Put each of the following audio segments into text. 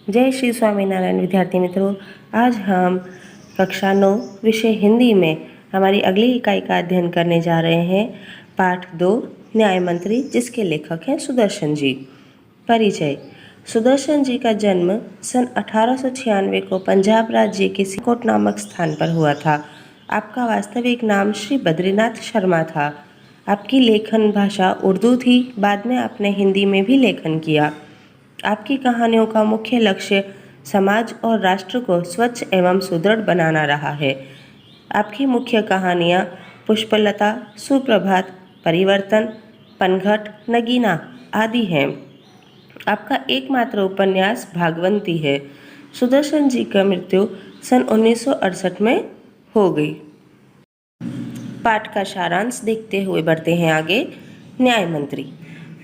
जय श्री स्वामीनारायण विद्यार्थी मित्रों, आज हम कक्षा 9 विषय हिंदी में हमारी अगली इकाई का अध्ययन करने जा रहे हैं। पाठ 2 न्याय मंत्री, जिसके लेखक हैं सुदर्शन जी। परिचय। सुदर्शन जी का जन्म सन 1896 को पंजाब राज्य के सिकोट नामक स्थान पर हुआ था। आपका वास्तविक नाम श्री बद्रीनाथ शर्मा था। आपकी लेखन भाषा उर्दू थी। बाद में आपने हिंदी में भी लेखन किया। आपकी कहानियों का मुख्य लक्ष्य समाज और राष्ट्र को स्वच्छ एवं सुदृढ़ बनाना रहा है। आपकी मुख्य कहानियाँ पुष्पलता, सुप्रभात, परिवर्तन, पनघट, नगीना आदि हैं। आपका एकमात्र उपन्यास भागवंती है। सुदर्शन जी का मृत्यु सन 1968 में हो गई। पाठ का सारांश देखते हुए बढ़ते हैं आगे। न्याय मंत्री।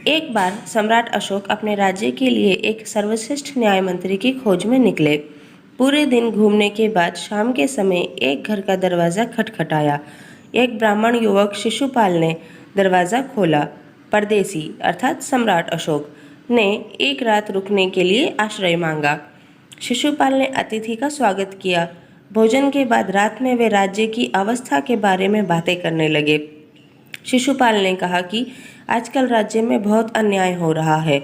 एक बार सम्राट अशोक अपने राज्य के लिए एक सर्वश्रेष्ठ न्याय मंत्री की खोज में निकले। पूरे दिन घूमने के बाद शाम के समय एक घर का दरवाज़ा खटखटाया। एक ब्राह्मण युवक शिशुपाल ने दरवाज़ा खोला। परदेसी अर्थात सम्राट अशोक ने एक रात रुकने के लिए आश्रय मांगा। शिशुपाल ने अतिथि का स्वागत किया। भोजन के बाद रात में वे राज्य की अवस्था के बारे में बातें करने लगे। शिशुपाल ने कहा कि आजकल राज्य में बहुत अन्याय हो रहा है।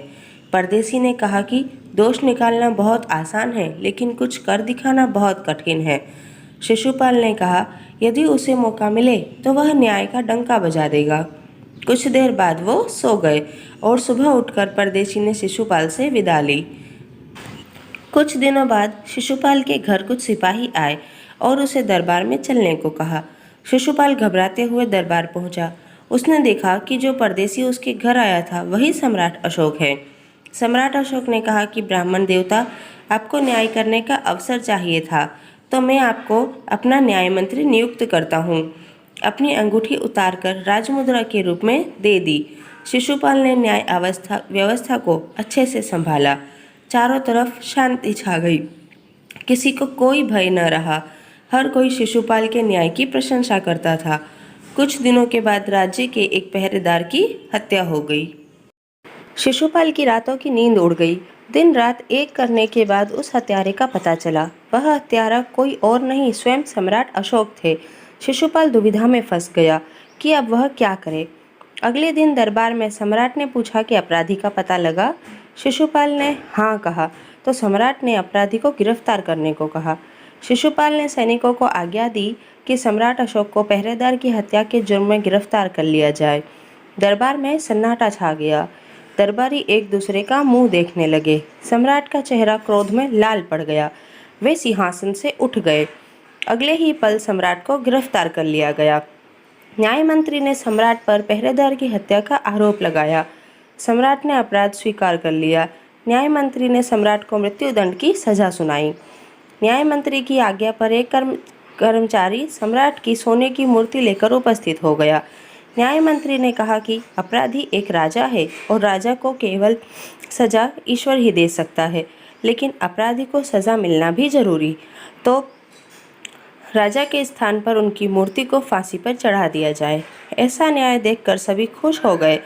परदेसी ने कहा कि दोष निकालना बहुत आसान है, लेकिन कुछ कर दिखाना बहुत कठिन है। शिशुपाल ने कहा, यदि उसे मौका मिले तो वह न्याय का डंका बजा देगा। कुछ देर बाद वो सो गए और सुबह उठकर परदेसी ने शिशुपाल से विदा ली। कुछ दिनों बाद शिशुपाल के घर कुछ सिपाही आए और उसे दरबार में चलने को कहा। शिशुपाल घबराते हुए दरबार पहुंचा। उसने देखा कि जो परदेसी उसके घर आया था वही सम्राट अशोक है। सम्राट अशोक ने कहा कि ब्राह्मण देवता, आपको न्याय करने का अवसर चाहिए था, तो मैं आपको अपना न्याय मंत्री नियुक्त करता हूँ। अपनी अंगूठी उतारकर राजमुद्रा के रूप में दे दी। शिशुपाल ने न्याय व्यवस्था को अच्छे से संभाला। चारों तरफ शांति छा गई। किसी को कोई भय न रहा। हर कोई शिशुपाल के न्याय की प्रशंसा करता था। कुछ दिनों के बाद राज्य के एक पहरेदार की हत्या हो गई। शिशुपाल की रातों की नींद उड़ गई। दिन रात एक करने के बाद उस हत्यारे का पता चला। वह हत्यारा कोई और नहीं, स्वयं सम्राट अशोक थे। शिशुपाल दुविधा में फंस गया कि अब वह क्या करे। अगले दिन दरबार में सम्राट ने पूछा कि अपराधी का पता लगा। शिशुपाल ने हाँ कहा तो सम्राट ने अपराधी को गिरफ्तार करने को कहा। शिशुपाल ने सैनिकों को आज्ञा दी कि सम्राट अशोक को पहरेदार की हत्या के जुर्म में गिरफ्तार कर लिया जाए। दरबार में सन्नाटा छा गया। दरबारी एक दूसरे का मुंह देखने लगे। सम्राट का चेहरा क्रोध में लाल पड़ गया। वे सिंहासन से उठ गए। अगले ही पल सम्राट को गिरफ्तार कर लिया गया। न्याय मंत्री ने सम्राट पर पहरेदार की हत्या का आरोप लगाया। सम्राट ने अपराध स्वीकार कर लिया। न्याय मंत्री ने सम्राट को मृत्युदंड की सजा सुनाई। न्याय मंत्री की आज्ञा पर एक कर्मचारी सम्राट की सोने की मूर्ति लेकर उपस्थित हो गया। न्याय मंत्री ने कहा कि अपराधी एक राजा है और राजा को केवल सजा ईश्वर ही दे सकता है, लेकिन अपराधी को सजा मिलना भी जरूरी, तो राजा के स्थान पर उनकी मूर्ति को फांसी पर चढ़ा दिया जाए। ऐसा न्याय देखकर सभी खुश हो गए।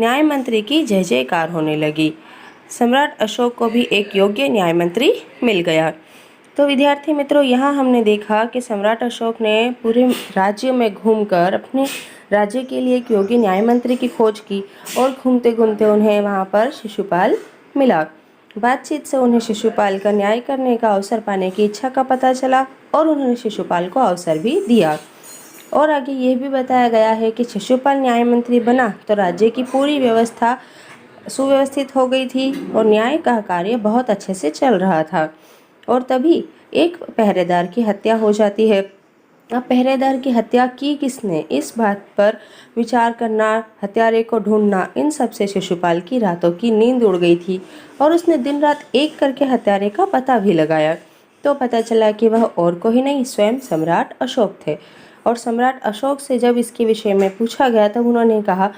न्याय मंत्री की जय जयकार होने लगी। सम्राट अशोक को भी एक योग्य न्याय मंत्री मिल गया। तो विद्यार्थी मित्रों, यहाँ हमने देखा कि सम्राट अशोक ने पूरे राज्य में घूमकर अपने राज्य के लिए एक योग्य न्याय मंत्री की खोज की और घूमते घूमते उन्हें वहाँ पर शिशुपाल मिला। बातचीत से उन्हें शिशुपाल का न्याय करने का अवसर पाने की इच्छा का पता चला और उन्होंने शिशुपाल को अवसर भी दिया। और आगे ये भी बताया गया है कि शिशुपाल न्याय मंत्री बना तो राज्य की पूरी व्यवस्था सुव्यवस्थित हो गई थी और न्याय का कार्य बहुत अच्छे से चल रहा था। और तभी एक पहरेदार की हत्या हो जाती है। अब पहरेदार की हत्या की किसने, इस बात पर विचार करना, हत्यारे को ढूंढना, इन सब से शिशुपाल की रातों की नींद उड़ गई थी और उसने दिन रात एक करके हत्यारे का पता भी लगाया। तो पता चला कि वह और कोई नहीं, स्वयं सम्राट अशोक थे। और सम्राट अशोक से जब इसके विषय में पूछा गया तब उन्होंने कहा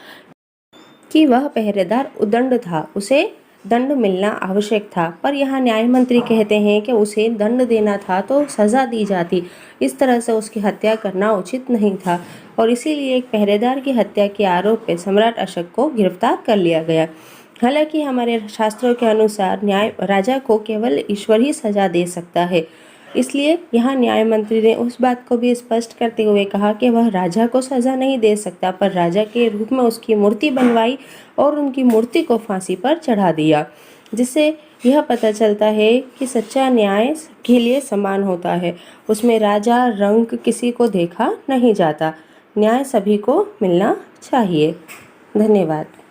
कि वह पहरेदार उद्दंड था, उसे दंड मिलना आवश्यक था। पर यहाँ न्याय मंत्री कहते हैं कि उसे दंड देना था तो सज़ा दी जाती, इस तरह से उसकी हत्या करना उचित नहीं था और इसीलिए एक पहरेदार की हत्या के आरोप में सम्राट अशोक को गिरफ्तार कर लिया गया। हालांकि हमारे शास्त्रों के अनुसार न्याय राजा को केवल ईश्वर ही सजा दे सकता है। इसलिए यहाँ न्याय मंत्री ने उस बात को भी स्पष्ट करते हुए कहा कि वह राजा को सजा नहीं दे सकता, पर राजा के रूप में उसकी मूर्ति बनवाई और उनकी मूर्ति को फांसी पर चढ़ा दिया, जिससे यह पता चलता है कि सच्चा न्याय सबके लिए समान होता है। उसमें राजा रंग किसी को देखा नहीं जाता। न्याय सभी को मिलना चाहिए। धन्यवाद।